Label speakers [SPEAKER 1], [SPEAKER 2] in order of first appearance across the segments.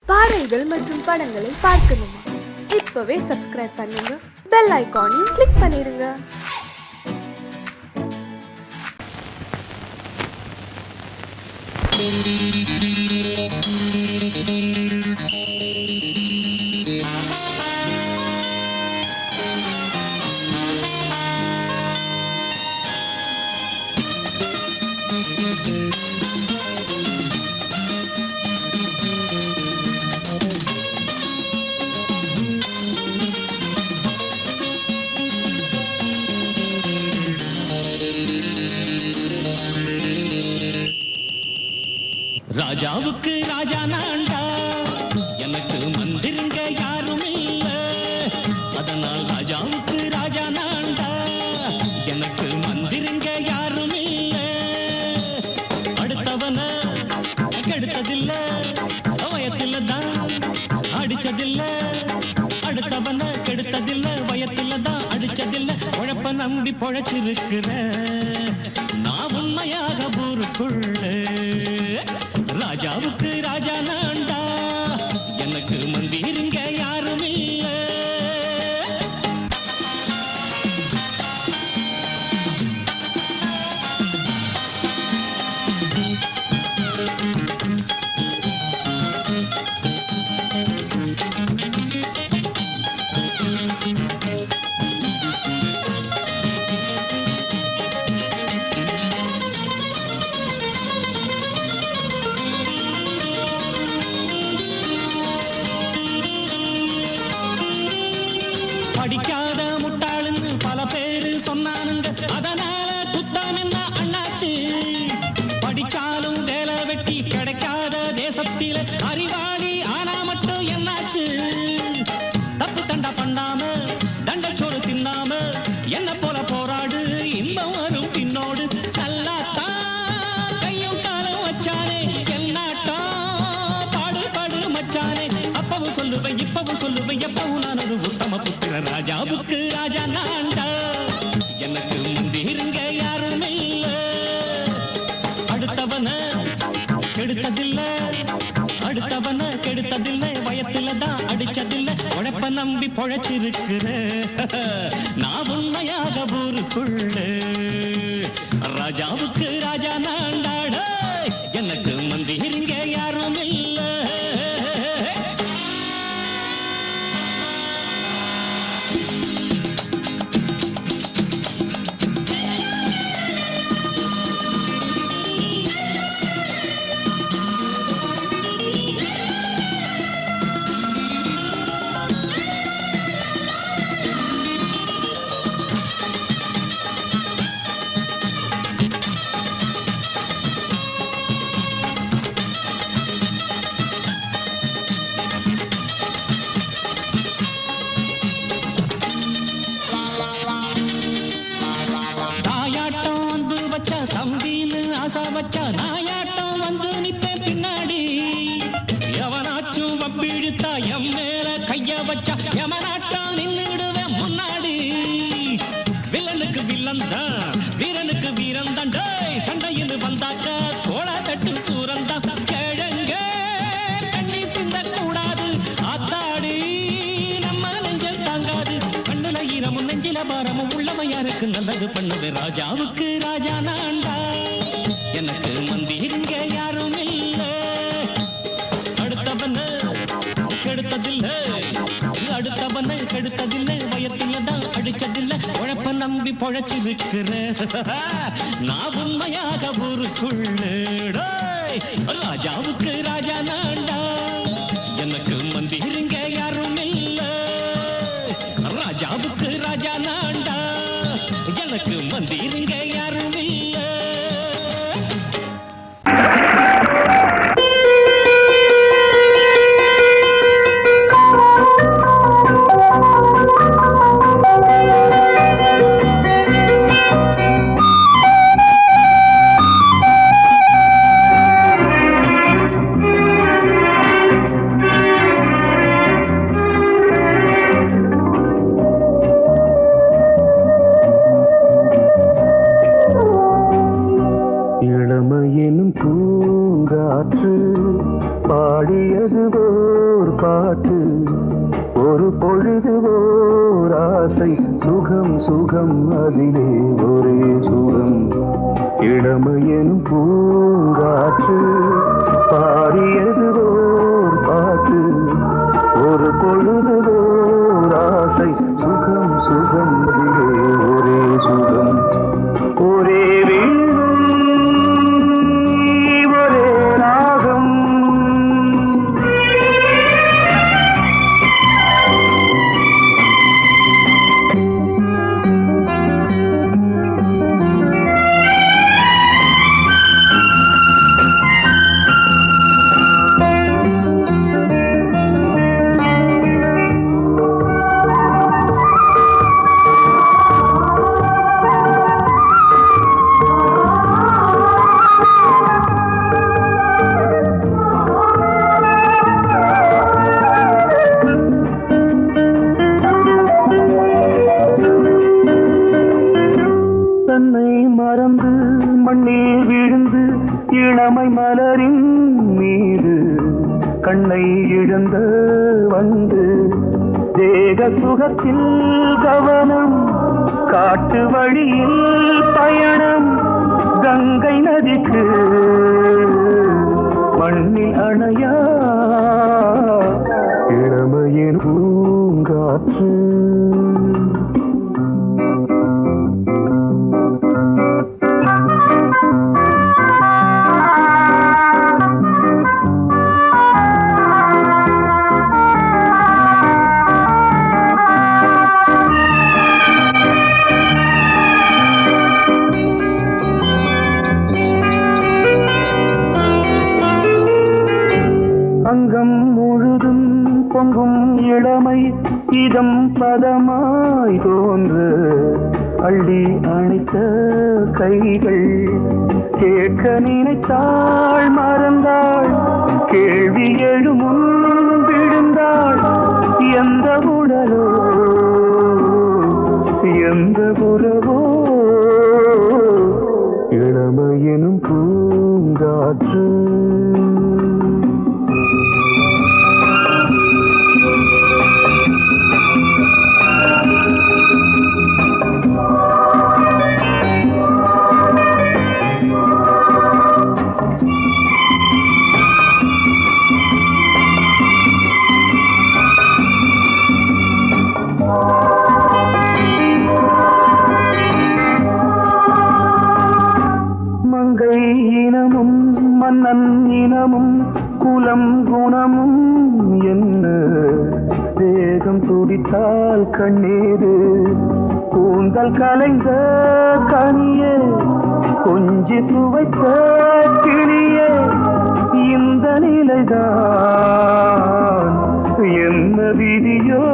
[SPEAKER 1] பாடல்கள் மற்றும் படங்களை பார்க்கணுமா? இப்பவே சப்ஸ்கிரைப் பண்ணுங்க, பெல் ஐகானையும் கிளிக் பண்ணிருங்க.
[SPEAKER 2] ராஜாவுக்கு ராஜா நான்டா, எனக்கு மந்திருங்க யாரும் இல்ல. அதனால் ராஜாவுக்கு ராஜா நான்டா, எனக்கு மந்திருங்க யாரும் இல்ல. அடுத்தவன கெடுத்ததில்ல, வயத்தில தான் அடிச்சதில்ல. அடுத்தவன கெடுத்ததில்ல, வயத்தில தான் அடிச்சதில்ல. உழைப்ப நம்பி பொழைச்சிருக்கிற நான் உண்மையாக ஊருக்குள்ள. ராஜாவுக்கு ராஜா நான்டா, எனக்கு மந்திருங்க யாரும் இல்ல. படிக்காத முட்டாளுன்னு பல பேரு சொன்னானுங்க, அதனால குத்தம் என்ன அண்ணாச்சு? படிச்சாலும் வேலை வெட்டி கிடைக்காத தேசத்தில அறிவாளி ஆனா மட்டும் என்னாச்சு? தப்பு தண்டா பண்ணாம தண்டச்சோறு தின்னாம என்ன போல போராடு, இன்பம் வரும் பின்னோடு. நல்லாத்தான் கையும் காலம் வச்சானே, என்னாட்டா பாடு பாடு மச்சானே. அப்பவும் சொல்லுவேன் இப்பவும் சொல்லுவேன், எப்பவும் நான் ஒரு உத்தம புத்திர. ராஜாவுக்கு ராஜா நான்டா, எனக்கு மந்திருங்க யாரும் இல்ல. அடுத்தவன கெடுத்ததில்ல, அடுத்தவன கெடுத்ததில்லை, வயத்தில தான் அடிச்சதில்லை. உழைப்ப நம்பி பொழைச்சிருக்கிற நான் உண்மையாக ஊருக்குள்ள. ராஜாவுக்கு ராஜா நான்டாட, எனக்கு மந்திருங்க யாரும் இல்ல. தம்பின்னு ஆசா வச்சா நாயாட்டம் வந்து நிப்பேன் பின்னாடி. எவனாச்சும் வப்பிழுத்தா எம் மேல கைய வச்சா எவனாட்டம் நின்னுடுவேன் முன்னாடி. வில்லனுக்கு வில்லன் தான், வீரனுக்கு வீரன் தான். சண்டையில் வந்தாக்க கோலா தட்டு சூரன் தான். கிழங்க கண்ணி சிந்த கூடாது, ஆத்தாடி நம்ம நெஞ்சல் தாங்காது. கண்ணுல ஈரமும் நெஞ்சில பாரமும் உள்ளமையாருக்கு நல்லது பண்ணுது. ராஜாவுக்கு ராஜா நான்டா, எனக்கு மந்திருங்க யாரும் இல்ல. அடுத்தவன கெடுத்ததில்லை, அடுத்தவன கெடுத்ததில்லை, வயத்தில தான் அடிச்சதில்லை. உழைப்ப நம்பி பொழைச்சிருக்கிற நான் உண்மையாக ஊருக்குள்ள. ராஜாவுக்கு ராஜா நான்டா, எனக்கு மந்திருங்க யாரும் இல்ல. ராஜாவுக்கு ராஜா நான்டா, எனக்கு மந்திருங்க யாரும் இல்ல.
[SPEAKER 3] பாட்டு ஒரு பொழுது ஓர் ஆசை சுகம் சுகம் அதிலே ஒரே சுகம் இளமையெனும் பூங்காற்று பாடியது ஓர் பாட்டு ஒரு பொழுது ஓர் ஆசை சுகம் சுகம் அதிலே ஒரே சுகம் ஒரே வீணை ஒரே ராகம் மறந்து மண்ணில் விழுந்து இளமை மலரின் மீது கண்ணை இழந்த வந்து தேக சுகத்தில் கவனம் காட்டு வழியில் பயணம் கங்கை நதிக்கு மண்ணில் அணையா இளமையின் பூங்காற்று அங்கம் முழுதும் பொங்கும் இளமை இதம் பதமாய் தோன்று அள்ளி அணைத்த கைகள் கேட்க நினைத்தாள் மறந்தாள் கேள்வி எழுமுன் விழுந்தாள் எந்த உடலோ எந்த உறவோ இளமையெனும் பூங்காற்று மங்கை இனமும் மன்னன் இனமும் குலம் குணமும் என்ன தேகம் துடித்தால் கண்ணீரு கூந்தல் கலைந்த கனியே கொஞ்சி சுவைத்த கிளியே இந்த நிலைதான் என்ன விதியோ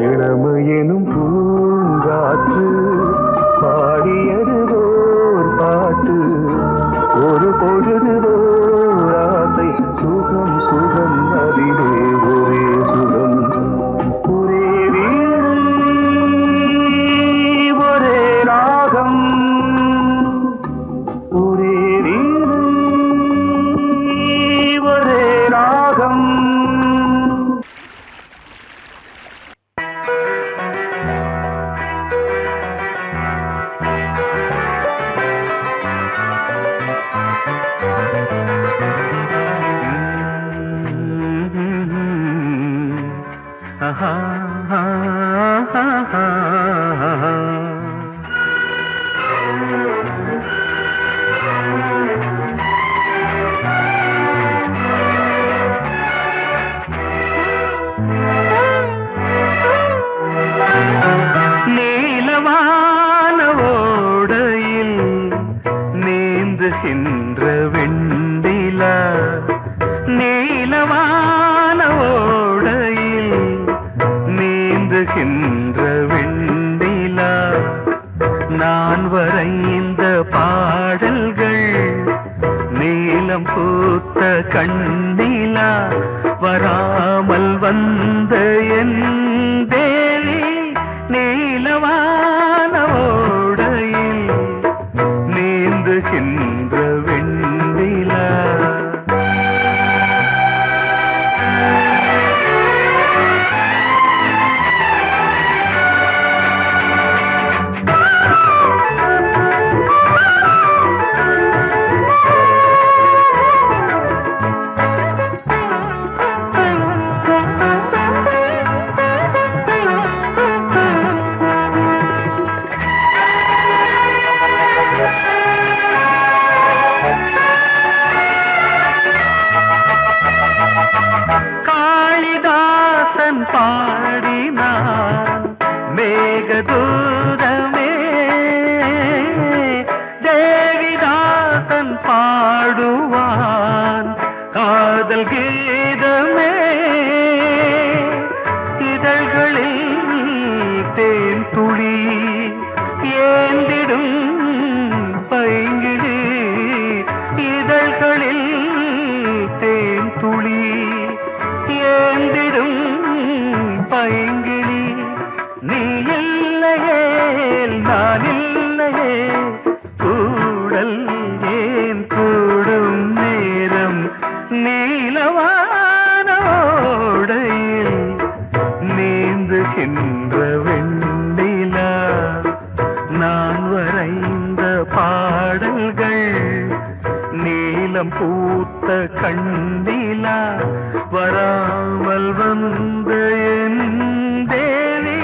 [SPEAKER 3] இளமையெனும் பூங்காற்று பாடியது ஓர் பாட்டு ஒரு பொழுது ஓர் ஆசை சுகம் சுகம் அதிலே ஒரே சுகம் ஒரே வீணை ஒரே ராகம் ஒரே வீணை ஒரே ராகம் நீலவான ஓடையில் நீந்துகின்ற வெண்டிலா நீலவான ஓடையில் நீந்துகின்ற வெண்டிலா நான் வரைந்த பாடல்கள் நீலம் பூத்த கண்ணிலா வராமல் வந்த என் தேவி நீலவான ஓடையில் நீந்துகின்ற வெண்ணிலா காளிதாசன் பாடினான் மேகதூதமே, தேவிதாசன் பாடுவான் காதல் கீதமே. இதழ்களில் தேன் துளி ஏந்திடும் பைங்கிழி, இதழ்களில் தேன் துளி ஏந்திடும் பைங்கிழி. நீ இல்லையே நான் இல்லையே, கூடல் ஏன் கூடும் நேரம் நீலவானோடையில் நீந்துகின்ற வெண்ணிலா. நான் வரைந்த பாடல்கள் நீலம் பூத்த கண்ணிலா, வராமல் வந்த என் தேவி.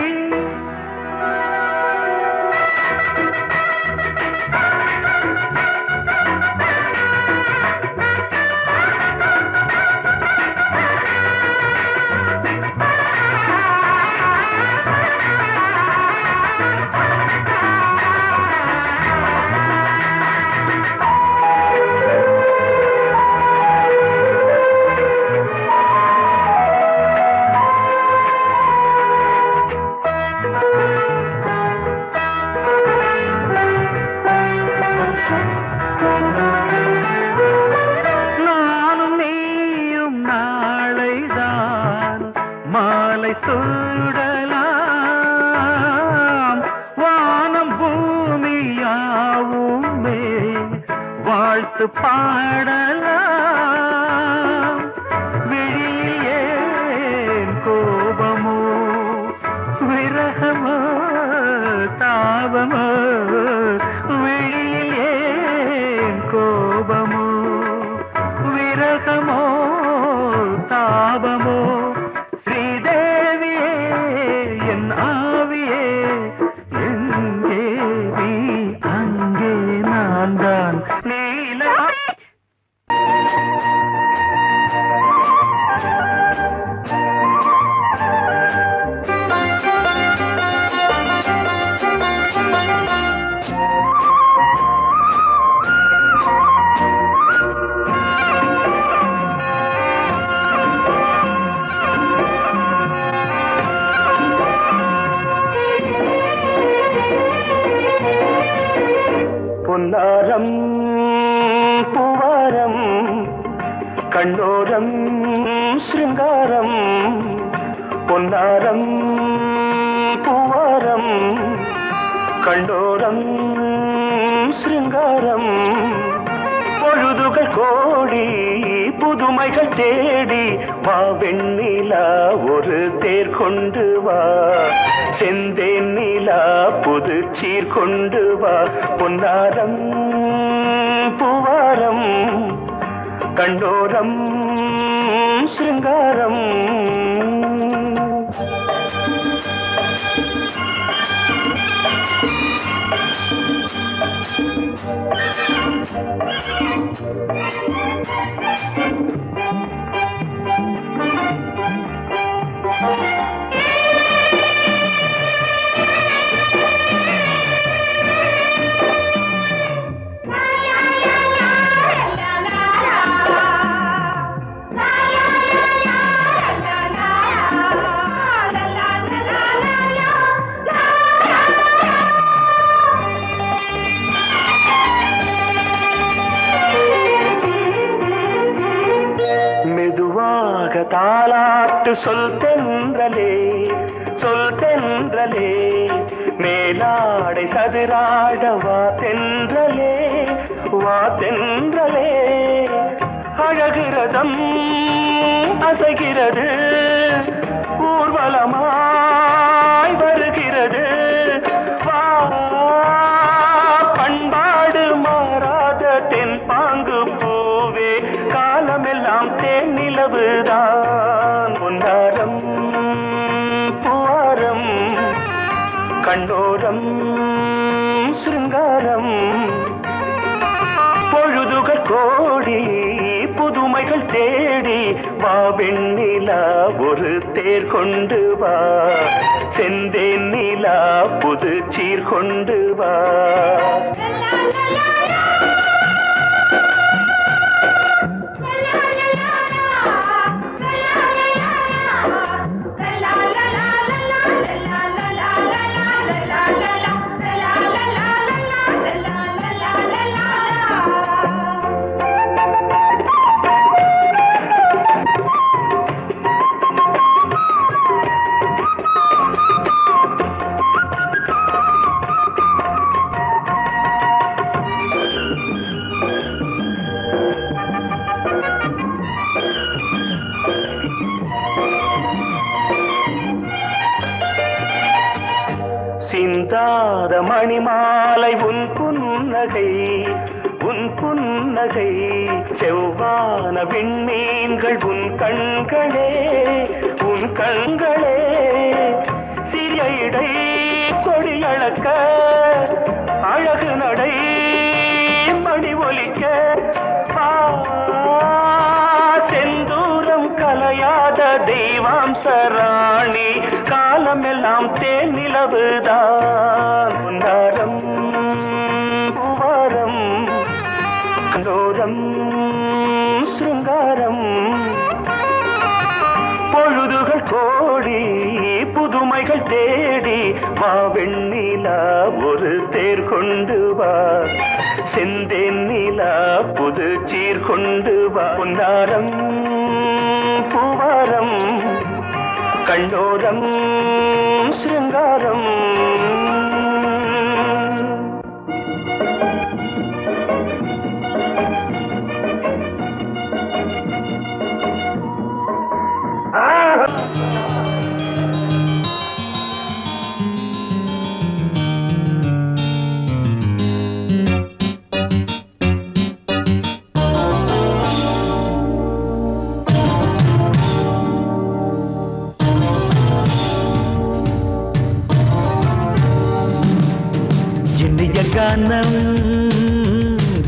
[SPEAKER 3] நானும் நீயும் நாளைதான் மாலை சூடலாம். வானம் பூமியாவுமே வாழ்த்து பாடலாம். விழியில் ஏன் கோபமோ விரகமோ தாபமோ, விழியில் ஏன் கோபமோ விரகமோ தாபமோ. ஸ்ரீதேவியே என் ஆவியே, எங்கே நீ அங்கே நான் தான். நீல பொன்னாரம் பூவாரம் கண்ணோரம் சிருங்காரம். பொன்னாரம் பூவாரம் கண்ணோரம் சிருங்காரம். பொழுதுகள் கோடி புதுமைகள் தேடி வா வெண்ணிலா ஒரு தேர் கொண்டு வா. செந்தேன் நிலா புது சீர் கொண்டு வா. பொன்னாரம் பூவாரம் கண்ணோரம் சிருங்காரம். தாலாட்டு சொல் தென்றலே சொல் தென்றலே, மேலாடை சதுராட வா தென்றலே வா தென்றலே. அழகிறதம் அசைகிறது ஊர்வலமாய் வருகிறது. வா பண்பாடு மாறாத தென் பாங்கு பூவே, காலமெல்லாம் தேன் நிலவுதான். பொன்னாரம் பூவாரம் கண்ணோரம் சிருங்காரம். பொழுதுகள் கோடி புதுமைகள் தேடி வா வெண்ணிலா ஒரு தேர் கொண்டு வா, செந்தேன் நிலா புது சீர் கொண்டு வா. சிந்தாத மணிமாலை உன் புன்னகை, உன் புன்னகை செவ்வான விண்மீன்கள் உன் கண்களே, உன் கண்களே சிறிய இடை கொடியளக்க அழகு நடை மணி ஒலிக்க, செந்தூரம் கலையாத தெய்வாம்சராணி காலமெல்லாம் தேன் நிலவுதான். உன்னாரம் பூவாரம் கண்டோரம் சிருங்காரம், பொழுதுகள் கோடி புதுமைகள் தேடி வா வெண்ணிலா ஒரு தேர் கொண்டு வா, செந்தேன் நிலா புது சீர் கொண்டு வா. பொன்னாரம் பூவாரம் கண்டோரம் சிருங்காரம்.
[SPEAKER 4] கானம்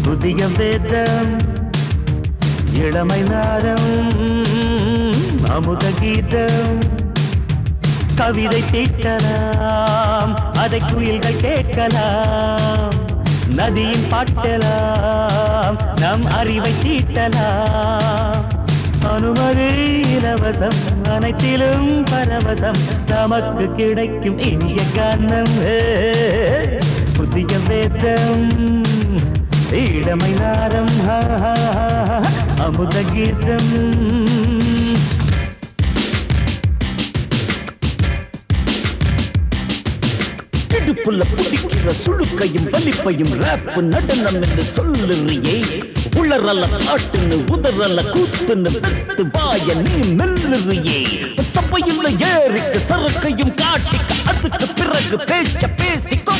[SPEAKER 4] புதிய வேதம் இளமை நாரம் அமுத கீதம், கவிதை தீட்டலாம் அதை குயில்கள் கேட்கலாம், நதியின் பாட்டலாம் நம் அறிவை தீட்டலாம். அனுமதி இலவசம் அனைத்திலும் பரவசம் நமக்கு கிடைக்கும் இனிய கானம் புதிய வேதம் இளமை நாரம் அமுத கீதம். இடுப்புள்ள புடிக்கிற சுழுக்கையும் வலிப்பையும் ரேப்பு நடனம் என்று சொல்லுறியே, உளறல பாட்டுன்னு உதறல கூத்துன்னு வெத்து வாய நீ மெல்லுறியே, சபையுள்ள ஏறிக்கு சரக்கையும் காட்டிக்க அதுக்கு பிறகு பேச்ச பேசிக்கோ,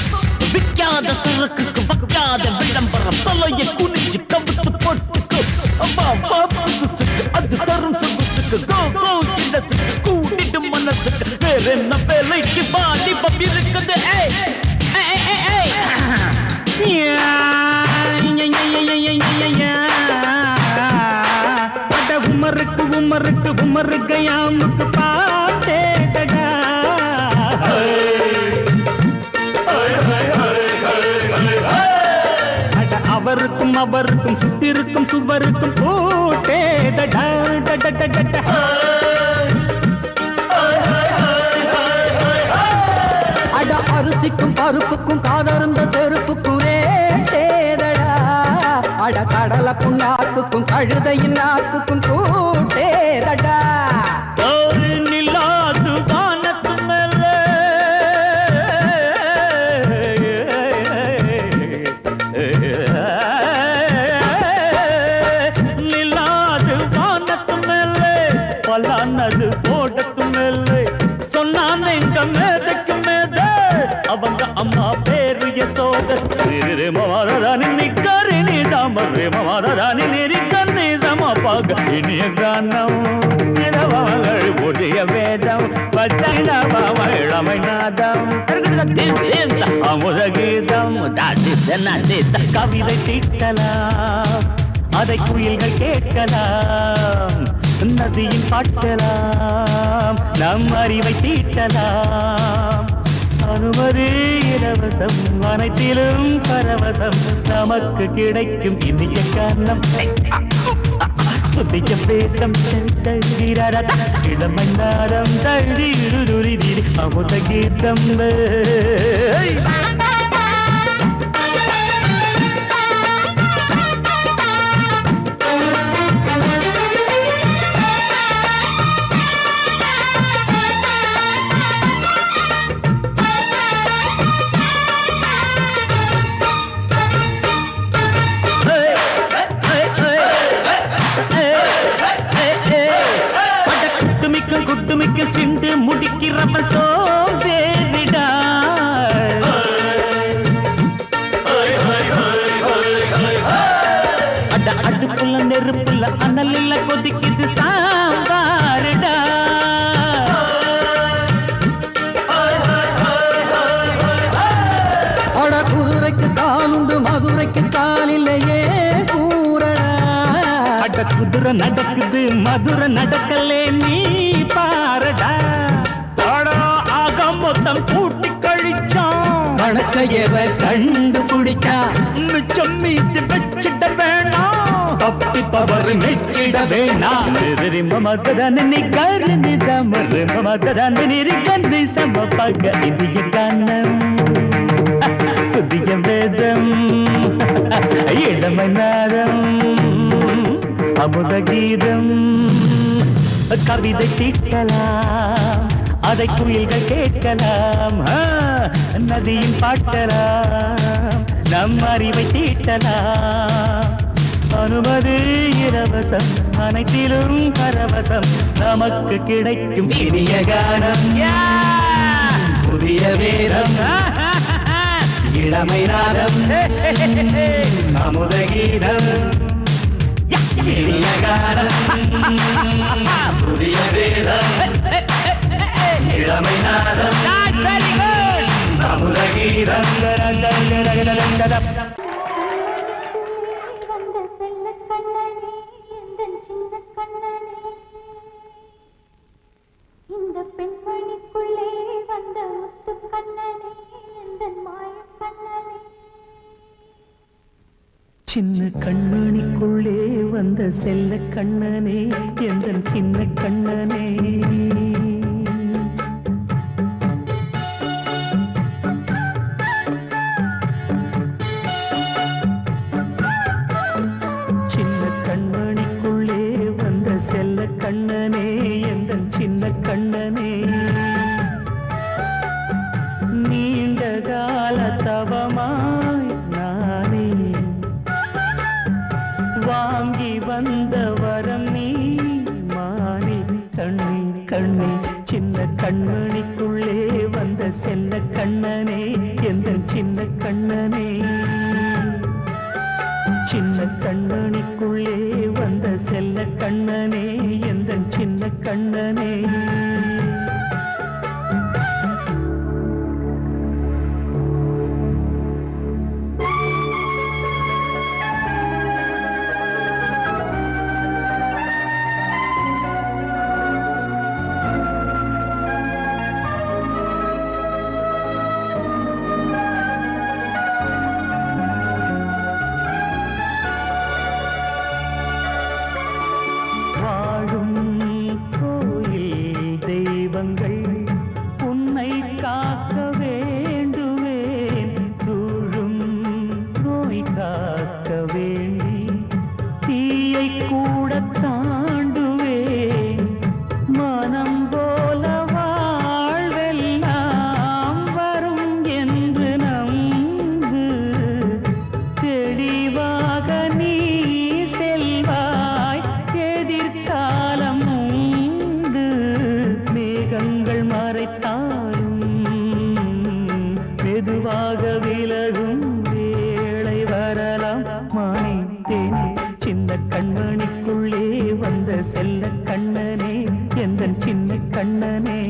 [SPEAKER 4] விக்காத சரக்குக்கு வக்காத விளம்பரம் தலைய குனிஞ்சு கவுத்து போட்டுக்கோ, புதுசுக்கு அது தரும் சொகுசுக்கு கோ கோ இடசுக்கு கூட்டிடும் மனசுக்கு வேற என்ன வேலைக்கு வாலிபம் இருக்குது. உமருக்கு உமருக்கு உமருக்கு யாமுக்கு பாட்டேடா, அவருக்கும் அவருக்கும் சுத்திருக்கும் சுவருக்கும் போட்டேடா. அட அரிசிக்கும் பருப்புக்கும் காதருந்த செருப்புக்கும் ரேடா, அட கடலை புண்ணாக்குக்கும் கழுதையின் நாக்குக்கும் கூட்டேடா. நில்லாது வானத்து மேலே நில்லாது வானத்து மேலே பலானது போடத்து மேலே சொன்னான் எங்க மேதைக்கு மேதை அவங்க அம்மா பேரு யசோத. மாராணி நிக்கரி நீ தாமரே மாராணி நெறிக்கண்ணி சமப்பாக இனிய கானம் இரவங்கள் புதிய வேதம் பச்சைனவமை நாதம் அமுத கீதம் கவிதை தீட்டலாம் அதை குயில்கள் கேட்கலாம், நதியில் பாட்டலாம் நம் அறிவை தீட்டலாம் அனுமதி இலவசம் அனைத்திலும் பரவசம் நமக்கு கிடைக்கும் இனிய காரணம் புதிய பேதம் இளமன்னாரம் தள்ளி அமுத கீதம் குட்டுமிக்க சிண்டு முடிக்கிறப்ப சோம்பேறிடா அட அடுப்புல நெருப்புல அனல் இல்ல கொதிக்குது சாம்பாருடா
[SPEAKER 5] அட குதிரைக்கு காலுண்டு மதுரைக்கு காலில்லையே கூறடா
[SPEAKER 4] அட குதிரை நடக்குது மதுரை நடக்கலே நீ பாரடா ஆக மொத்தம் கூட்டி கழிச்சான்
[SPEAKER 5] வணக்கையவ கண்டுபிடிச்சா
[SPEAKER 4] மிச்சம் மீது வச்சிட வேணாம் தப்பி தவறு மெச்சிட வேணாம் மமதனி கருணி தமறு மமதனி கண்ணி சமபக இந்திய காரணம் புதிய வேதம் இளமநாதம் அமுத கீதம் கவிதை தீட்டலாம் அதை குயில்கள் கேட்கலாம் நதியில் பாட்டலாம் நம் அறிவை தீட்டலாம் அனுமதி இலவசம் அனைத்திலும் பரவசம் நமக்கு கிடைக்கும் இனிய கானம்
[SPEAKER 5] புதிய வேதம் இளமை நாதம் அமுத கீதம் இனிய கானம் புதிய வேதம் இளமை நாதம் அமுத கீதம்
[SPEAKER 6] வந்த செல்ல கண்ணனே எந்தன் சின்ன கண்ணனே இந்த பெண்மணிக்குள்ளே வந்த முத்து கண்ணனே எந்தன் மாய கண்ணனே
[SPEAKER 4] சின்ன கண்மணிக்குள்ளே வந்த செல்ல கண்ணனே எந்தன் சின்ன கண்ணனே சின்ன கண்மணிக்குள்ளே வந்த செல்ல கண்ணனே எந்தன் சின்ன கண்ணனே நீண்ட கால தவமாய் நானே வாங்கி வந்த வரம் நீ மாறி கண்ணி கண்ணி சின்ன கண்மணிக்குள்ளே வந்த செல்ல கண்ணனே எந்தன் சின்ன கண்ணனே சின்ன கண்மணிக்குள்ளே வந்த செல்ல கண்ணனே எந்தன் சின்ன கண்ணனே வாழும் கோயில் தெய்வங்கள் உன்னை காக்க வேண்டுவேன் சூழும் நோய் காக்க வேண்டி தீயை கூட தாண்டுவேன் மனம் போல வாழ்வெல்லாம் வரும் என்று நம்பு தெளிவாக நீ செல்வாய் எதிர்காலம் உண்டு மேகங்கள் மறைத்தாலும் மெதுவாக விலகும் வேளை வரலாம் மானே தேனே சின்ன கண்மணிக்குள்ளே வந்த செல்ல கண்ணனே எந்தன் சின்ன கண்ணனே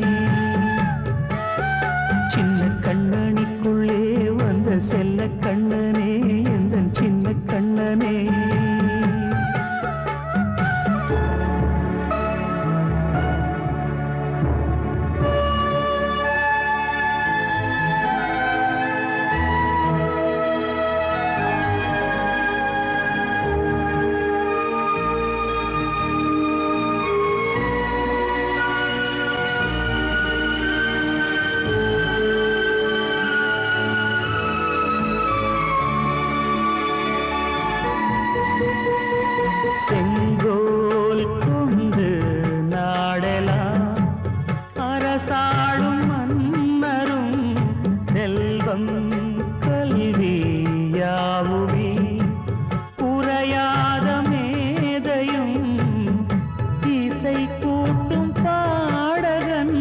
[SPEAKER 4] சின்ன கண்ணனிக்குள்ளே வந்த செல்ல கண்ணனே எந்தன் சின்ன கண்ணனே இசை கூட்டும் பாடகன்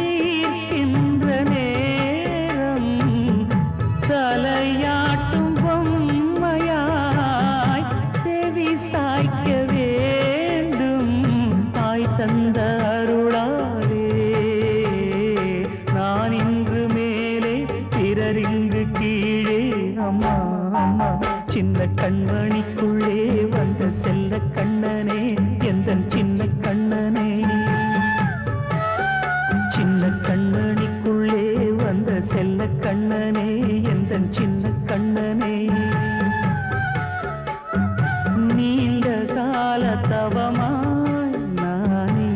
[SPEAKER 4] ஈர்க்கின்ற நேரம் தலையாட்டும் பொம்மையாய் செவி சாய்க்க வேண்டும். தாய் தந்த அருளாலே நான் இன்று மேலே பிறரிங்கு கீழே. அம்மா அம்மா சின்ன கண்மணிக்குள்ளே வந்த செல்ல கண்ணனே எந்தன் சின்ன கண்ணனே. சின்ன கண்மணிக்குள்ளே வந்த செல்ல கண்ணனே எந்தன் சின்ன கண்ணனே. நீண்ட கால தவமாய் நானே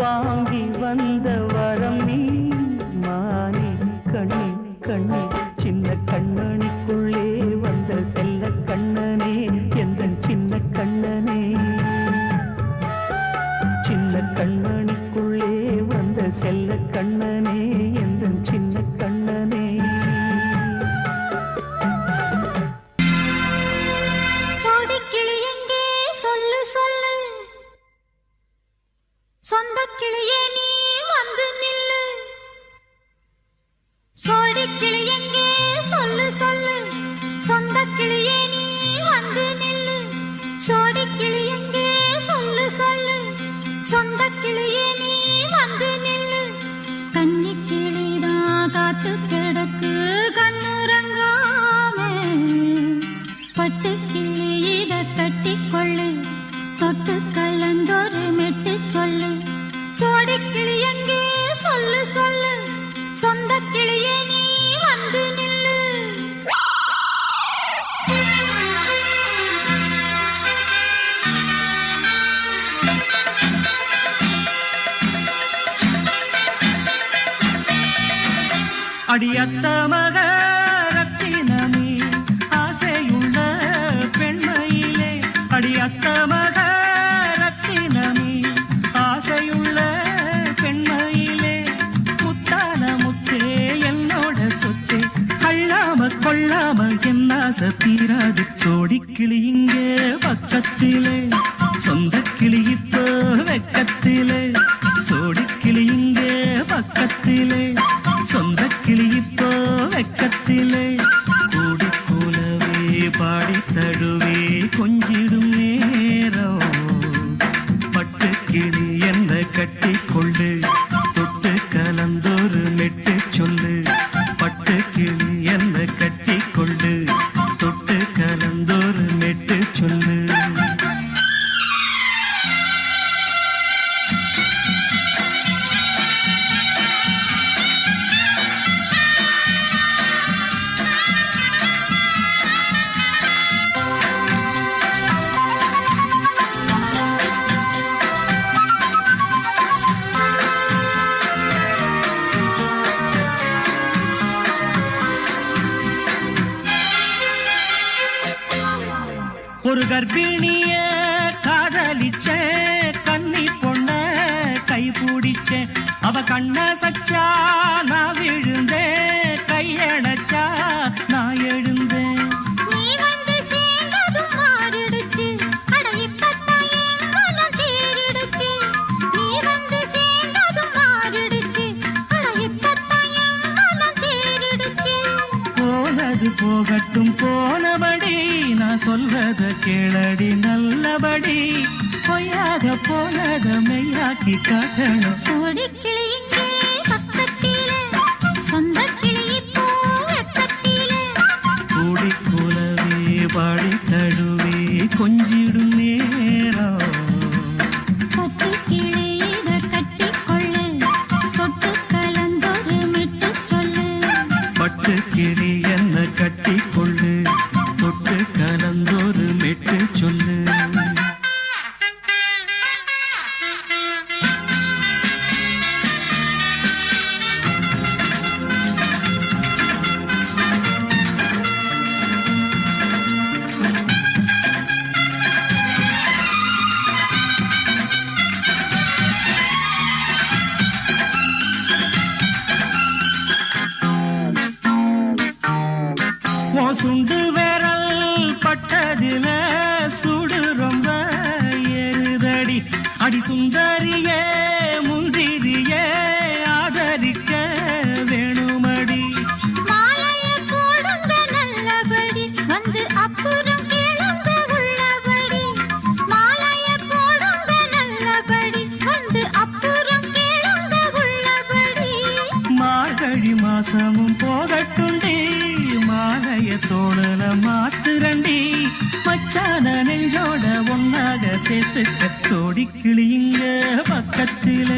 [SPEAKER 4] வாங்கி வந்த வரம் நீ மானே. கண்ணே கண்ணே சின்ன கண்ணனுக்குள்ளே வந்த செல்ல கண்ணனே எந்தன் சின்ன கண்ணனே. சின்ன கண்ணனுக்குள்ளே வந்த செல்ல கண்ணனே எந்தன் சின்ன கண்ணனே.
[SPEAKER 6] சோடிக்கிளி எங்கே சொல்லு சொல்லு, சொந்த கிளியே நீ வந்து நில்லு. சோடிக்கிளி எங்கே சொல்லு சொல்லு, சொந்த கிளியே நீ வந்து நில்லு. சோடிக்கிளி எங்கே சொல்லு சொல்லு, சொந்த கிளியே நீ வந்து நில்லு. கன்னி கிளிதான் காத்து கிடக்கு கண்ணுறங்காம, பட்டு கிளி இத கட்டிக்கொள்ளு, தொட்டு கலந்தொரு மெட்டு சொல்லு. சோடிக்கிளி எங்கே சொல்லு சொல்லு, சொந்த கிளியே நீ வந்து நில்லு.
[SPEAKER 4] அடியத்த மக ரத்தினமே ஆசையுள்ள பெண்மையிலே. அடியத்த மக ரத்தினமே ஆசையுள்ள பெண்மையிலே. முத்தான முத்தே என்னோட சொத்தே, அள்ளாம கொள்ளாம என்ன தீராது. சோடிக்கிளி இங்கே பக்கத்திலே, சொந்த கிளி இப்போ வெக்கத்திலே. சோடிக்கிளி இங்கே பக்கத்திலே, சொந்த கிளி இப்போ வெக்கத்திலே. கூடி கூலவே பாடி தழுவே கொஞ்சிடும் நேரம். பட்டு கிளி என்ன கட்டி கொள்ளு, தொட்டு கலந்தொரு மெட்டு சொல்லு. பட்டு கிளி என்ன கட்டி கொள்ளு, தொட்டு கலந்தொரு மெட்டு சொல்லு. ஒரு கர்ப்பிணிய காதலிச்ச கன்னி பொண்ண கை பிடிச்ச. அவ கண்ண சச்சா நான் விழுந்தேன், கையடைச்சா நான் எழுந்தேன்.
[SPEAKER 6] நீ வந்து சேர்ந்ததும் மாறிடுச்சு, அட இப்பத்தான் என் மனம் தேறிடுச்சு. நீ வந்து சேர்ந்ததும் மாறிடுச்சு, அட இப்பத்தான் என் மனம் தேறிடுச்சு.
[SPEAKER 4] போனது போகட்டும் போனபடி, நான் சொல்றத கேளடி நல்லபடி. பொய்யாக போனத மெய்யாக்கி காட்டணும்.
[SPEAKER 6] சோடிக்கிளி இங்கே பக்கத்திலே, சொந்த கிளி இப்போ வெக்கத்திலே.
[SPEAKER 4] கூடி கூலவே பாடி தழுவே கொஞ்சிடும் நேரம்.
[SPEAKER 6] பட்டு கிளி இத கட்டிக்கொள்ளு, தொட்டு கலந்தொரு மெட்டு சொல்லு.
[SPEAKER 4] பட்டு கிளி என்ன கட்டி கொள்ளு, தொட்டு கலந்தொரு மெட்டு சொல்லு. சுண்டு விரல் பட்டதில சுடு ரொம்ப அடி சுந்தரியே முந்திரியே ஆதரிக்க வேணுமடி.
[SPEAKER 6] மாலைய போடுங்க நல்லபடி வந்து அப்புறம் கேளுங்க உள்ளபடி. மாலைய போடுங்க நல்லபடி வந்து அப்புறம் கேளுங்க உள்ளபடி.
[SPEAKER 4] மார்கழி மாசமும் போகட்டுண்டி மாலைய தோழல மாத்துரண்டி. மச்சான நெஞ்சோட ஒன்னாக சேர்த்துக்க சோடி கிளியுங்க பக்கத்தில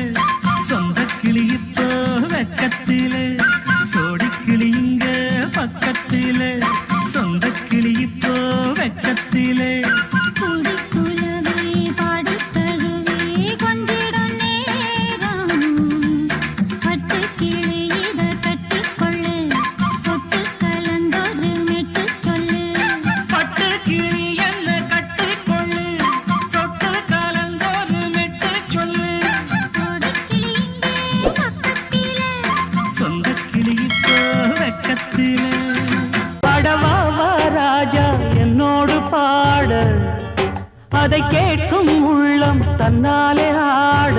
[SPEAKER 4] சொந்த கிளி இப்போ வெக்கத்தில. சோடி கிளியுங்க பக்கத்தில சொந்த கிளி இப்போ வெக்கத்தில.
[SPEAKER 6] குடிக்குலவே பாடித் தழுவே கொஞ்சிடும் நேரம். பட்டுக் கிளி இத கட்டிக்கொள்ளு தொட்டு கலந்தொரு மெட்டு சொல்லு.
[SPEAKER 4] பட்டு கிளி என்ன கட்டிக்கொள்ளு தொட்டு கலந்தோரு மெட்டு சொல்லு.
[SPEAKER 6] சோடிக்கிளி இங்கே பக்கத்திலே.
[SPEAKER 4] சொந்த கிளி இப்போ வெக்கத்தில.
[SPEAKER 3] பாடவா வா ராஜா என்னோடு பாட, அதை கேட்கும் உள்ளம் தன்னாலே ஆட.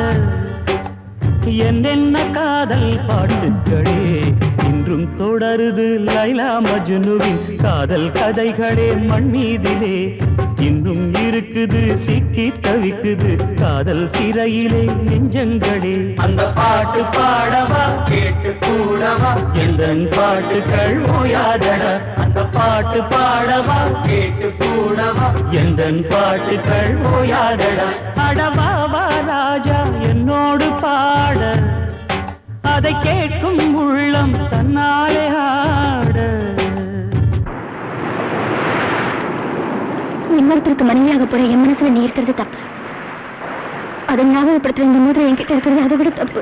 [SPEAKER 3] என்னென்ன காதல் பாட்டுகளே இன்றும் தொடருது லைலா மஜ்னுவின் காதல் கதைகளே மண் மீதிலே. இன்னும் இருக்குது சிக்கி தவிக்குது காதல் சிறையிலே நெஞ்சங்களே. அந்த பாட்டு பாடவா கேட்டு கூடவா எந்தன் பாட்டுகள் ஓயாதடா. அந்த பாட்டு பாடவா கேட்டு கூடவா எந்தன் பாட்டுகள் ஓயாதடா. அடவா வா ராஜா என்னோடு பாட, அதை கேட்கும் உள்ளம் தன்னாலே ஆட.
[SPEAKER 7] இன்னொருத்தருக்கு மனைவியாக போற என் மனசுல நீ இருக்கிறது தப்பு. அதை ஞாபகப்படுத்துற இந்த மூதிரை என்கிட்ட இருக்கிறது அதை விட தப்பு.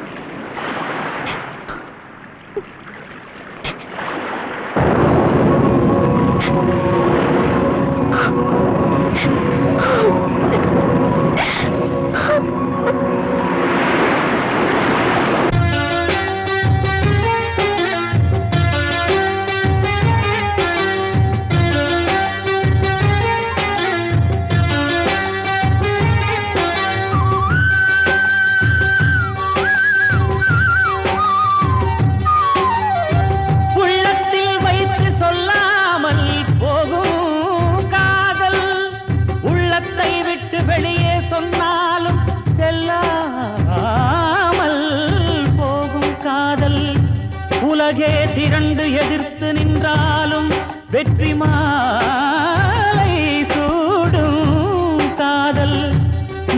[SPEAKER 3] உள்ளத்தில் வைத்து சொல்லாமல் போகும் காதல், உள்ளத்தை விட்டு வெளியே சொன்னாலும் செல்லாமல் போகும் காதல். உலகே திரண்டு எதிர்த்து நின்றாலும் வெற்றி மாலை சூடும் காதல்.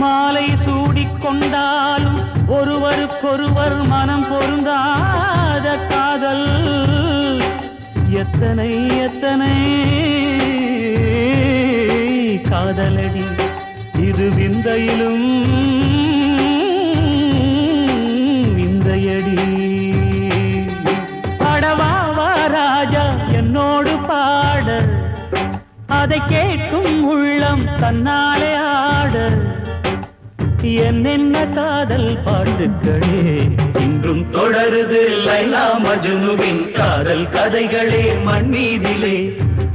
[SPEAKER 3] மாலை சூடிக்கொண்டாலும் ஒருவருக்கொருவர் மனம் பொருந்தாத காதல். எத்தனை எத்தனை காதலடி இது விந்தையிலும் விந்தையடி. பாடவா வா ராஜா என்னோடு பாட, அதை கேட்கும் உள்ளம் தன்னாலே ஆட. என்னென்ன காதல் பாட்டுகளே இன்றும் தொடருது லைலா மஜ்னுவின் காதல் கதைகளே மண் மீதிலே.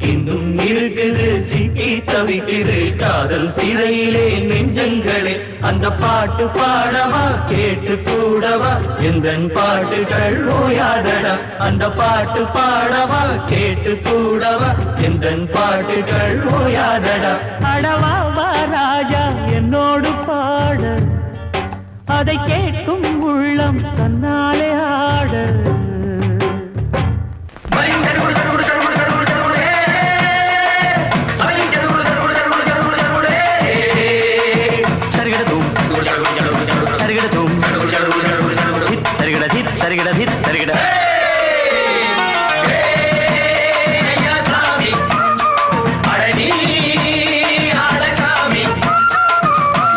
[SPEAKER 3] இன்னும் இருக்குது சிக்கி தவிக்குது காதல் சிறையிலே நெஞ்சங்களே. அந்த பாட்டு பாடவா கேட்டு கூடவா எந்தன் பாட்டுகள் ஓயாதடா. அந்த பாட்டு பாடவா கேட்டு கூடவா எந்தன் பாட்டுகள் ஓயாதடா. அடவா வா ராஜா என்னோடு பாட, அதை கேட்கும் உள்ளம் தன்னாலே ஆட.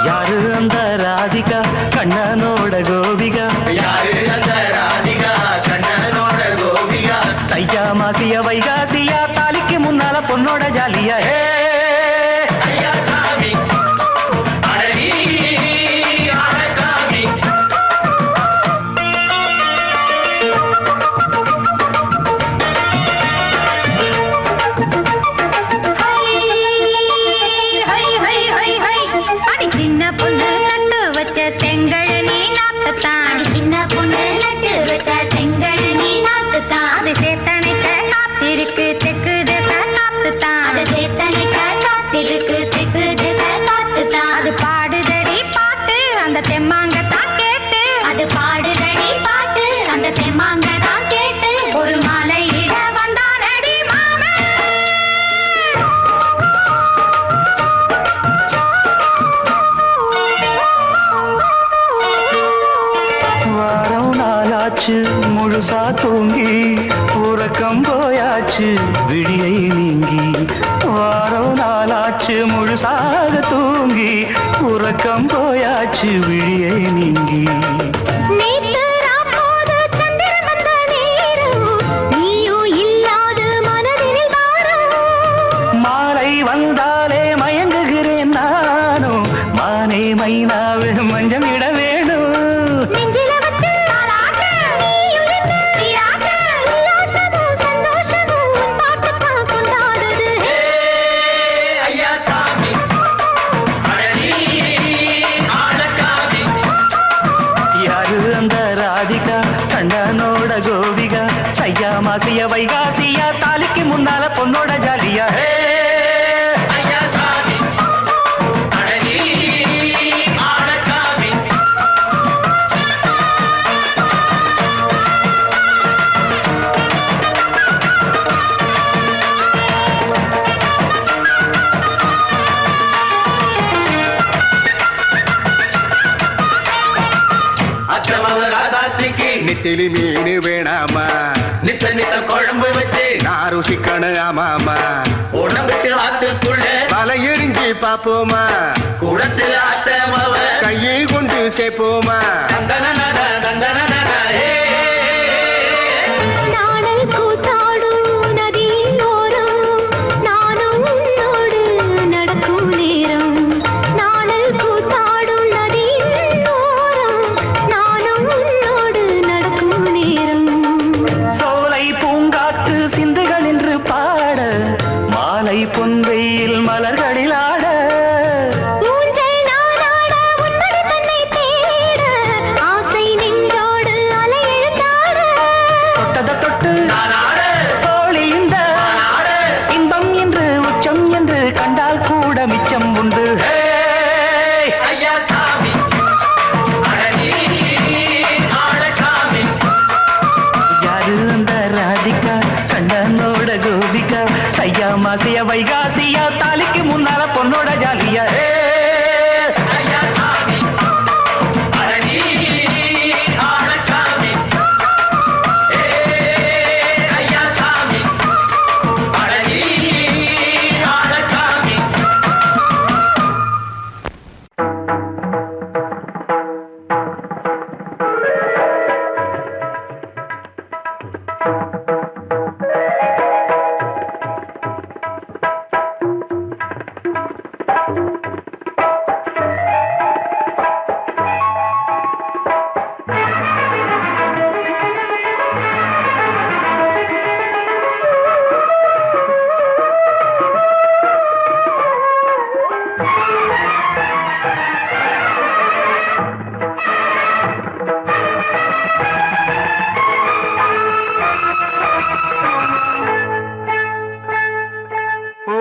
[SPEAKER 3] யாரு அந்த ராதிகா கண்ணனோட கோபிகா? யாரு அந்த ராதிகா நாளாச்சு முழுசா தூங்கி உறக்கம் போயாச்சு விடியை நீங்கி வாரம் நாளாச்சு முழுசாக தூங்கி உறக்கம் போயாச்சு விடியை நீங்கி மாலை வந்தாலே மயங்குகிறேன் நானும் மானே மைனாவே மஞ்சம் இட வேணும் கண்டனோட கோபிகா சையா மாசிய வைகாசியா தாலிக்கு முன்னால பொண்ணோட ஜாலியா
[SPEAKER 5] நெத்திலி மீன் வேணாமா நித்த நித்த குழம்பு வச்சு நான் ருசிக்கணும் ஆமாமா உடம்புக்கு ஆத்துக்குள்ள பல எரிஞ்சு பாப்போமா குடத்துல அத்தமாவ கையை கொண்டு சேர்ப்போமா பொன்வெயில் மலர்களில் ஆட ஆசை நின்றோடு தொட்டத தொட்டு தோழி இந்த இன்பம் என்று உச்சம் என்று கண்டால் கூட மிச்சம் உண்டு யாரு அந்த ராதிகா கண்டனோட கோபிகா சையா மாசிய வைகாசியா தாலிக்கு முன்னால பொண்ணோட ஜாலியா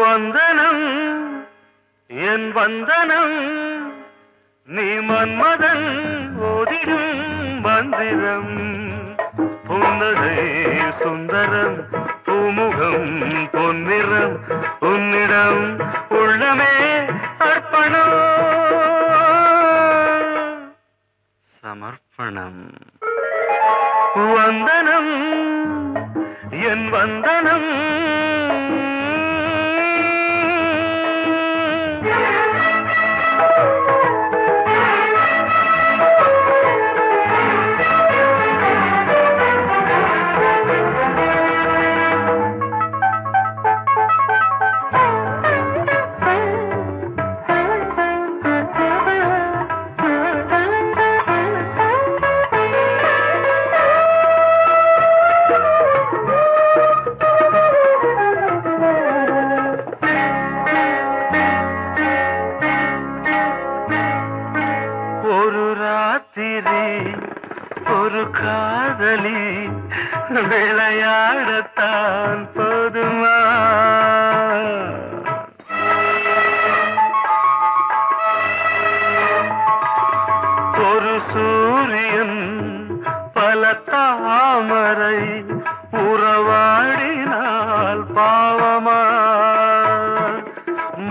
[SPEAKER 5] வந்தனம் என் வந்தனம் நீ மன்மதன் ஓதிடும் மந்திரம் புன்னகை சுந்தரம் பூமுகம் பொன்னிறம் உன்னிடம் உள்ளமே அர்ப்பணம் சமர்ப்பணம் வந்தனம் என் வந்தனம் ஒரு காதலி விளையாடத்தான் போதுமா ஒரு சூரியன் பல தாமரை உறவாடினால் பாவமா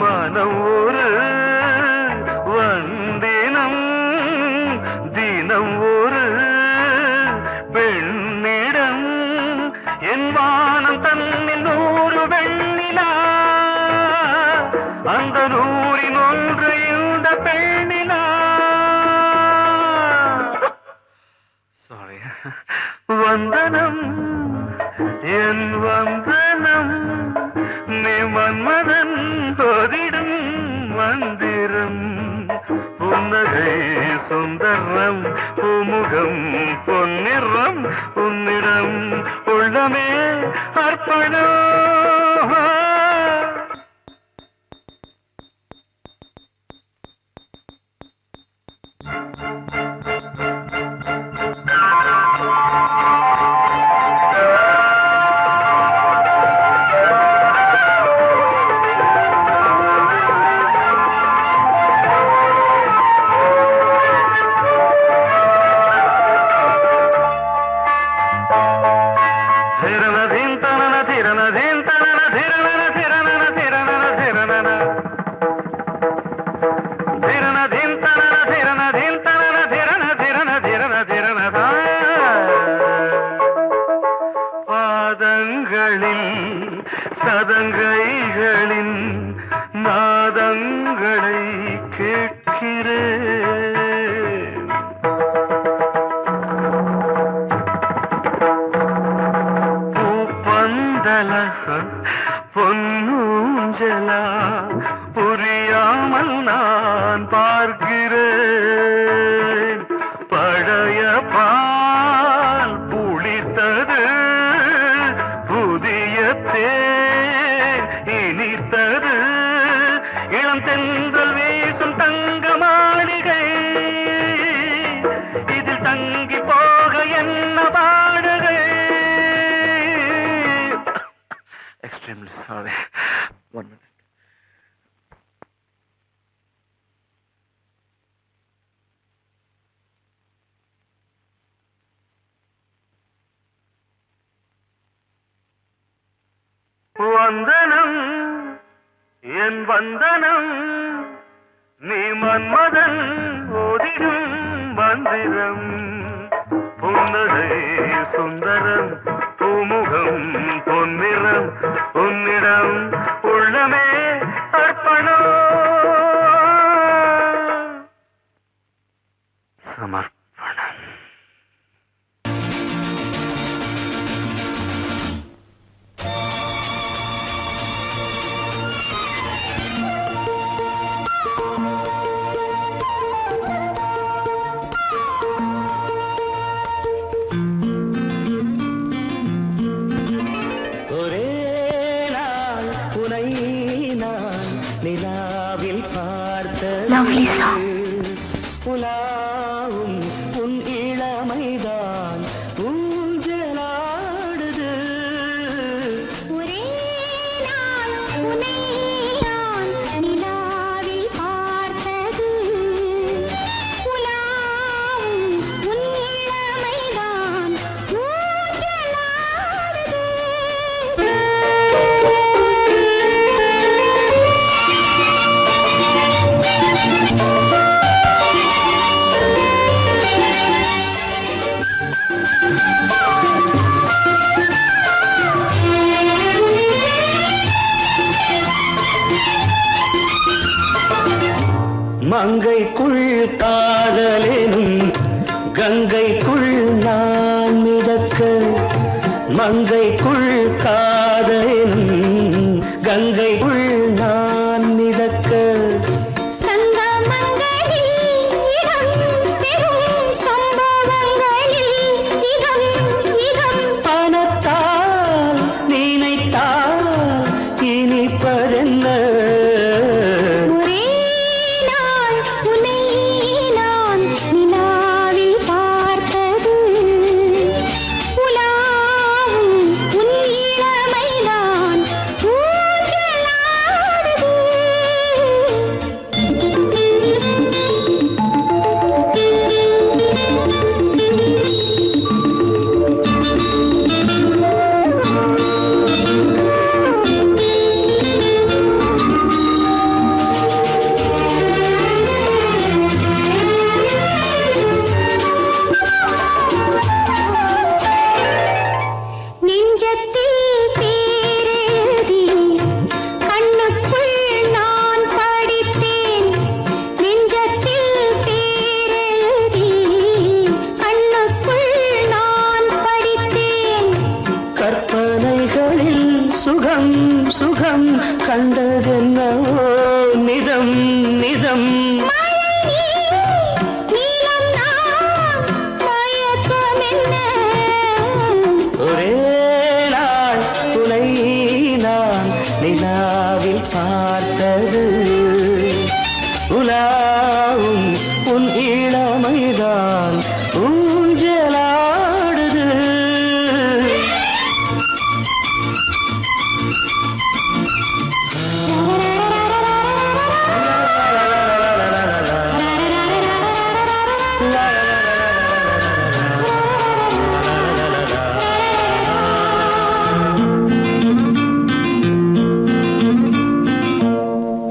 [SPEAKER 5] மனம் ஒரு வந்தினம் தினம் ஒரு பெண்
[SPEAKER 3] வந்தனம் என் வந்தனம் நீ மன்மதன் போதிடும் மந்திரம் புன்னகை சுந்தரம் பூமுகம் பொன்னிறம் உன்னிடம் உள்ளமே அர்ப்பணம் சதங்கைகளின் நாதங்களை கேட்கிறேன் பூப்பந்தல பொன்னூஞ்சலா புரியாமல் நான் பார்க்கிறேன் பழைய பால் புளித்தது புதிய தேன் இனித்தது இளம் தென்றல் வீசும் தங்க மாளிகை இதில் தங்கி போக என்ன பாடுகை எக்ஸ்ட்ரீம்லி சாரி 1 minute வந்தனம் என் வந்தனம் நீ மன்மதன் ஓதிடும் மந்திரம் புன்னகை சுந்தரம் பூமுகம் பொன்னிறம் உன்னிடம் உள்ளமே அர்ப்பணம் சமர்ப்பணம்
[SPEAKER 7] Lovely song.
[SPEAKER 3] புலாவும் உன் இளமைதான் ஊஞ்சலாடுது
[SPEAKER 7] ஒரே நாள் உன்னை நான் நிலாவில் பார்த்தது உலாவும் உன் இளமைதான் ஊஞ்சலாடுது
[SPEAKER 3] மங்கைக்குள் காதலெனும் கங்கைக்குள் நான் மிதக்க மங்கைக்குள் காதலெனும் கங்கைக்குள் நான் மிதக்க பணத்தால் நினைத்தால் இனிப்பதென்ன
[SPEAKER 7] உலாவும் உன் இளமைதான்
[SPEAKER 3] சுகம் சுகம் கண்டதென்னவோ நிதம் நிதம் ஒரே நாள் துணை நான் நிலாவில் பார்த்தது உலாவும் உன் இளமைதான் ஊஞ்சலாடுது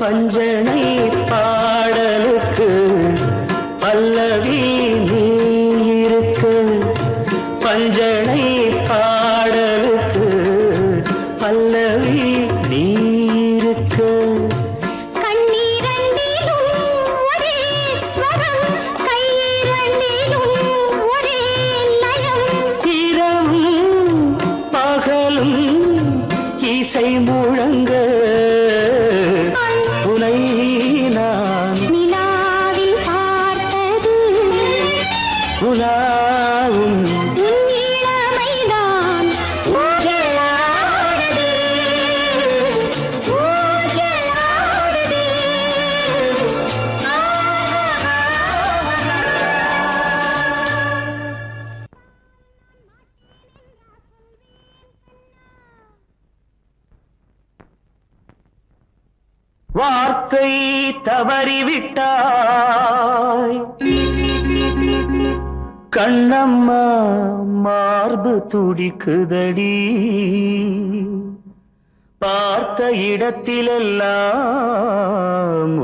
[SPEAKER 3] பஞ்சனை பாடலுக்கு பல்லவி நீ இருக்கு பஞ்சனை பாடலுக்கு பல்லவி நீ இருக்கு இரவும் பகலும் இசை முழங்க உனை நான்
[SPEAKER 7] நிலாவில் பார்த்தது
[SPEAKER 3] உலாவும்
[SPEAKER 7] உன் இளமைதான் ஊஞ்சலாடுது, ஊஞ்சலாடுது.
[SPEAKER 3] வார்த்தை தவறிவிட்டாய் கண்ணம்மா மார்பு துடிக்குதடி பார்த்த இடத்திலெல்லாம்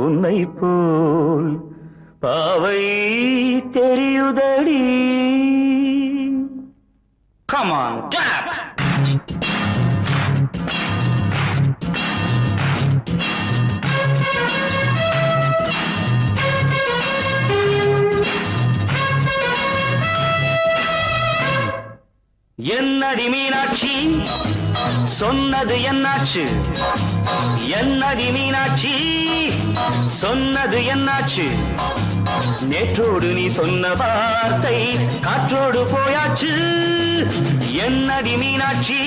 [SPEAKER 3] உன்னை போல் பாவை தெரியுதடி Come on, clap! என்னடி மீனாட்சி சொன்னது என்னாச்சு என்னடி மீனாட்சி சொன்னது என்னாச்சு நேற்றோடு நீ சொன்ன வார்த்தை காற்றோடு போயாச்சு என்னடி மீனாட்சி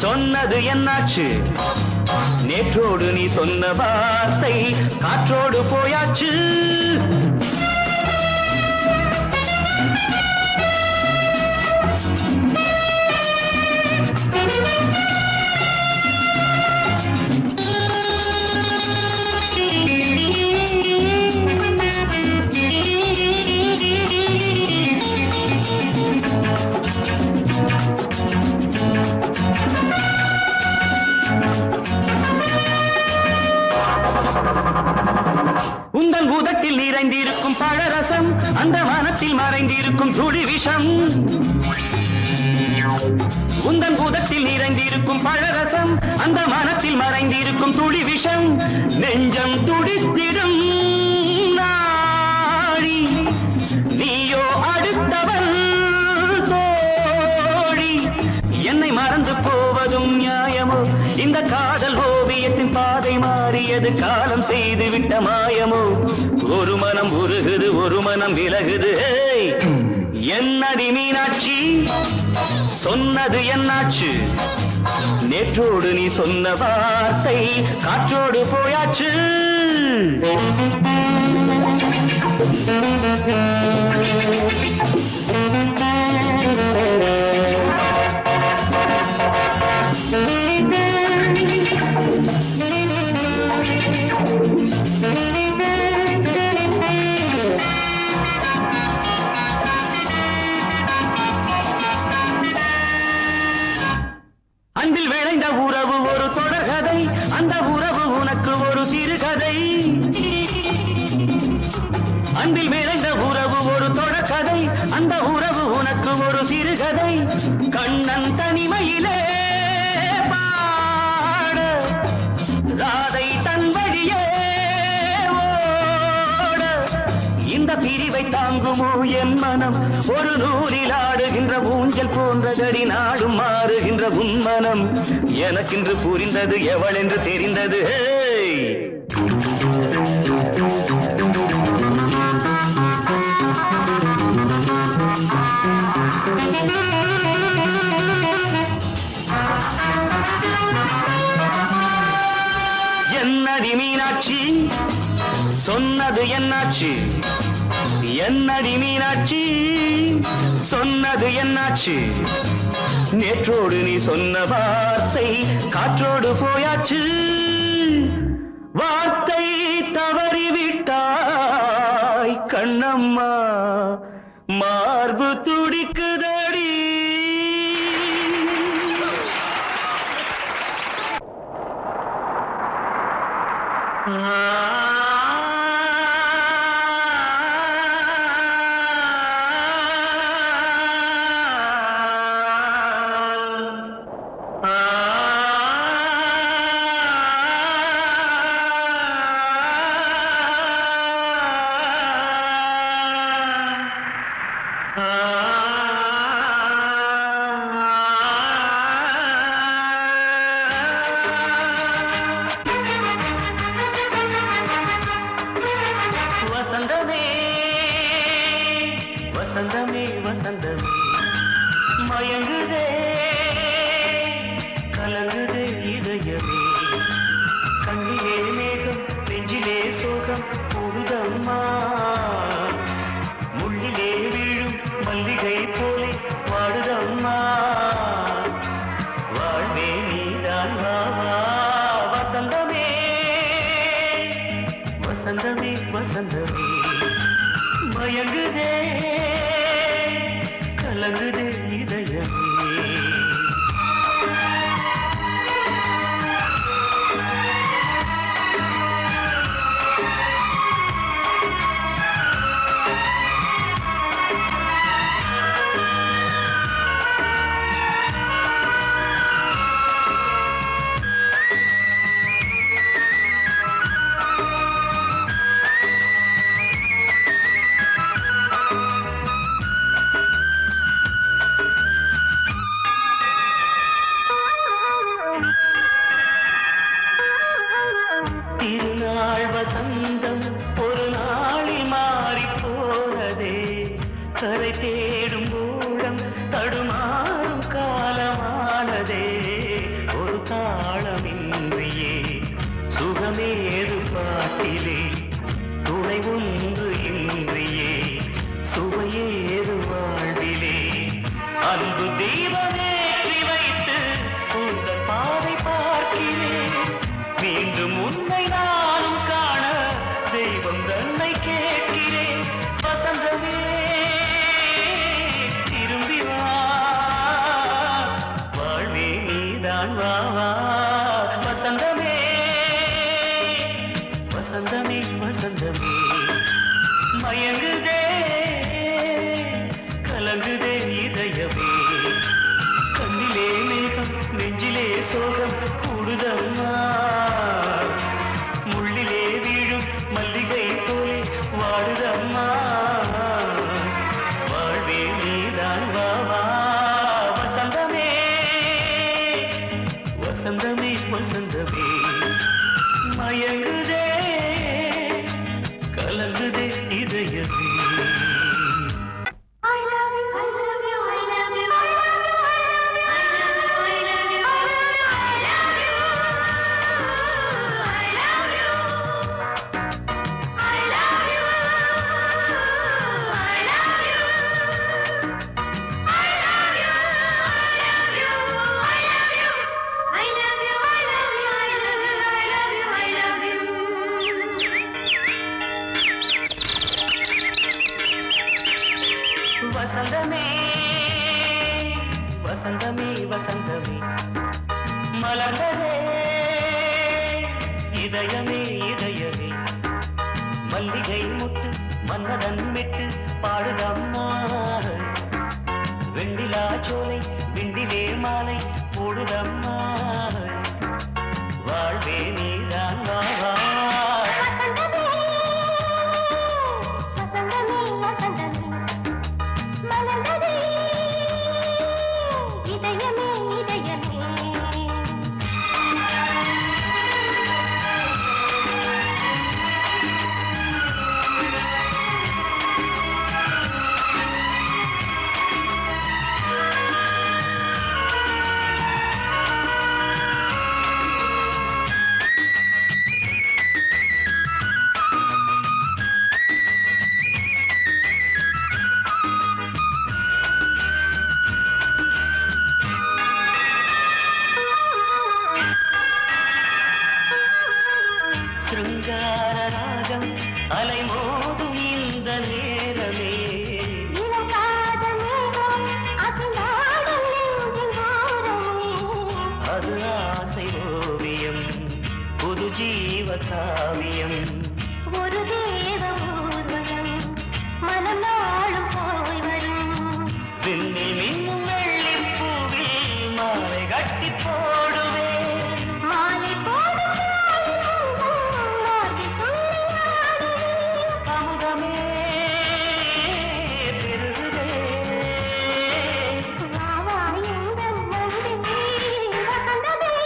[SPEAKER 3] சொன்னது என்னாச்சு நேற்றோடு நீ சொன்ன வார்த்தை காற்றோடு போயாச்சு உந்தன் பூதத்தில் நிறைந்திருக்கும் பழரசம் அந்த வானத்தில் மறைந்திருக்கும் துளி விஷம் உந்தன் பூதத்தில் நிறைந்திருக்கும் பழரசம் அந்த வானத்தில் மறைந்திருக்கும் துளி விஷம் நெஞ்சம் துடித்திடும் நாடி நீயோ அடுத்தவன் தோழி என்னை மறந்து போவதும் நியாயமோ இந்த காதல் ஓவியத்தின் பாதை மாறியது காலம் செய்து விட்ட மாயமோ ஒரு மனம் உருகுது ஒரு மனம் விலகுது என்னடி மீனாட்சி சொன்னது என்னாச்சு நேற்றோடு நீ சொன்ன வார்த்தை காற்றோடு போயாச்சு அன்பில் விளைந்த உறவு ஒரு தொடர்கதை அந்த உறவு உனக்கு ஒரு சிறுகதை அன்பில் விளைந்த உறவு ஒரு தொடர்கதை அந்த உறவு உனக்கு ஒரு சிறுகதை கண்ணன் தனிமையிலே பாட ராதை தன் வழியே ஓட இந்த இந்த பிரிவை தாங்குமோ என் மனம் ஒரு நூலில் ஆடுகின்ற ஊஞ்சல் போன்றதடி நாடும் மாறுகின்ற உன்மனம் எனக்கென்று புரிந்தது எவள் என்று தெரிந்தது என்னடி மீனாட்சி சொன்னது என்னாச்சு என்னடி மீனாட்சி சொன்னது என்னாச்சு நேற்றோடு நீ சொன்ன வார்த்தை காற்றோடு போயாச்சு வார்த்தை தவறிவிட்டாய் கண்ணம்மா மார்பு துடிக்குதடி வசந்தமே வசந்தமே வசந்தமே மயங்குதே கலங்குதே இதயமே கண்ணிலே மேகம் நெஞ்சிலே சோகம் போடுதம்மா முள்ளிலே வீழும் மல்லிகை போலே வாடுதம்மா வாழ்வே நீதான் வாவா வசந்தமே வசந்தமே வசந்தமே மயங்குதே கலங்குதே இதயமே திருநாள் வசந்தம் ஒரு நாளில் மாறி போனதே கரை தேடும் ஊழம் தடுமாறும் காலமானதே ஒரு தாளமின்றியே சுகமேது பாட்டிலே துணை ஒன்று இன்றியே சுவையேது வாழ்விலே அன்பு தீபமேற்றி வைத்து உங்கள் பாதை பார்க்கிறேன் மீண்டும் உன்னை நானும் காண தெய்வம் தன்னை கேட்கிறேன் வசந்தமே திரும்பி வா வாழ்வே நீதான் வா வசந்தமே வசந்தமே வசந்தமே மயங்குதே கலங்குதே இதயமே கண்ணிலே மேகம் நெஞ்சிலே சோகம் கூடுதம்மா முள்ளிலே வீழும் மல்லிகை போலே வாடுதம்மா வாழ்வே நீதான் வாவா வசந்தமே வசந்தமே வசந்தமே மயங்குதே கலங்குதே இதயமே வசந்தமே வசந்தமே வசந்தமே மலர்ந்ததே இதயமே இதயமே மல்லிகை முட்டு மன்னதன் மெட்டு பாடுதம்மா வெண்ணிலா சோலை விண்டிலே மாலை போடுதம்மா வாழ்வே நீதான் வா
[SPEAKER 6] வசந்தமே
[SPEAKER 3] காவியம்
[SPEAKER 6] ஒரு தேவ ஊர்வலம் மனம் நாளும் போய் வரும்
[SPEAKER 3] விண்ணில் மின்னும் வெள்ளிப் பூவில் மாலை கட்டி போடுவேன்
[SPEAKER 6] மாலை போடும் மார்கழி துள்ளியாடுவேன்
[SPEAKER 3] அமுதமே பெருகுதே
[SPEAKER 6] வா வா எங்கள் நந்தினி வசந்தமே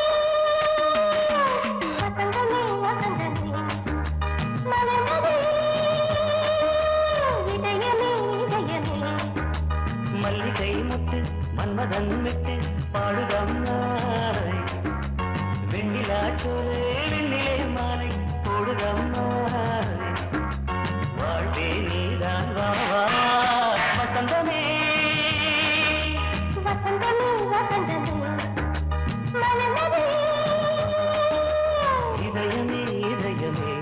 [SPEAKER 6] வசந்தமே வசந்தமே மலர்ந்ததே இதயமே இதயமே
[SPEAKER 3] மல்லிகை முட்டு மன்மதன் விட்டு பாடுதம்மாய் வெண்ணிலா சோலை வெண்ணிலே மாலை போடுதம்மாய் வாழ்வே நீதான் வா வா வசந்தமே
[SPEAKER 6] வசந்தமே வசந்தமே மலர்ந்ததே
[SPEAKER 3] இதயமே இதயமே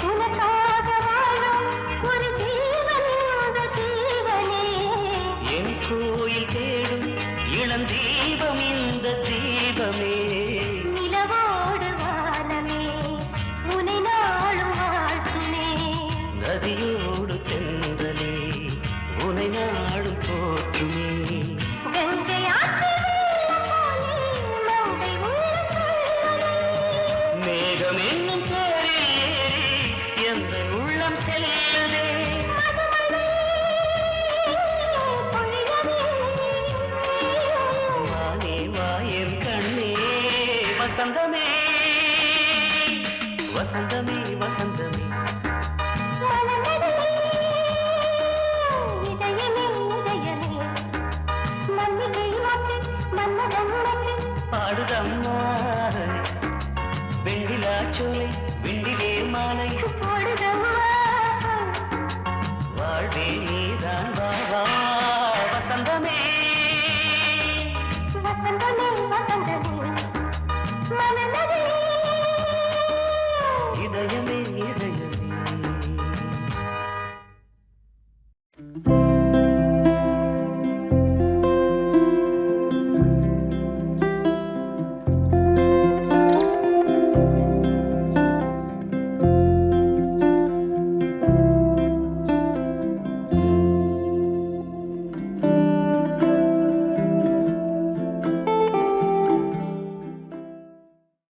[SPEAKER 6] உனக்காக வாழும் ஒரு ஜீவன் இந்த ஜீவனே
[SPEAKER 3] என் கோயில் தேடும் இளம் தீபம் இந்த தீபமே
[SPEAKER 6] நிலவோடு வானமே உனை நாளும் வாழ்த்துமே
[SPEAKER 3] நதியோடு தென்றலே உனை நாடும் போற்றுமே
[SPEAKER 6] கங்கை ஆற்று வெள்ளம் போலே மங்கை உள்ளம் கொள்ளுதே.
[SPEAKER 3] மேகம் என்னும் பேரில் ஏறி எந்த உள்ளம் செல்லுதே
[SPEAKER 6] மதுமழை பொழியவே.
[SPEAKER 3] வானே வாயன் கண்ணே வசந்தமே வசந்தமே வசந்தமே
[SPEAKER 6] மலர்ந்ததே இதயமே இதயமே மல்லிகை மொட்டு மன்மதன் மொட்டு
[SPEAKER 3] பாடுதம்மா வெண்ணிலா சோலை வெண்ணிலே மாலை
[SPEAKER 6] போடுதம்மா
[SPEAKER 3] வாழ்வே நீதான் வா வா வசந்தமே
[SPEAKER 6] வசந்தமே வசந்தமே மலர்ந்ததே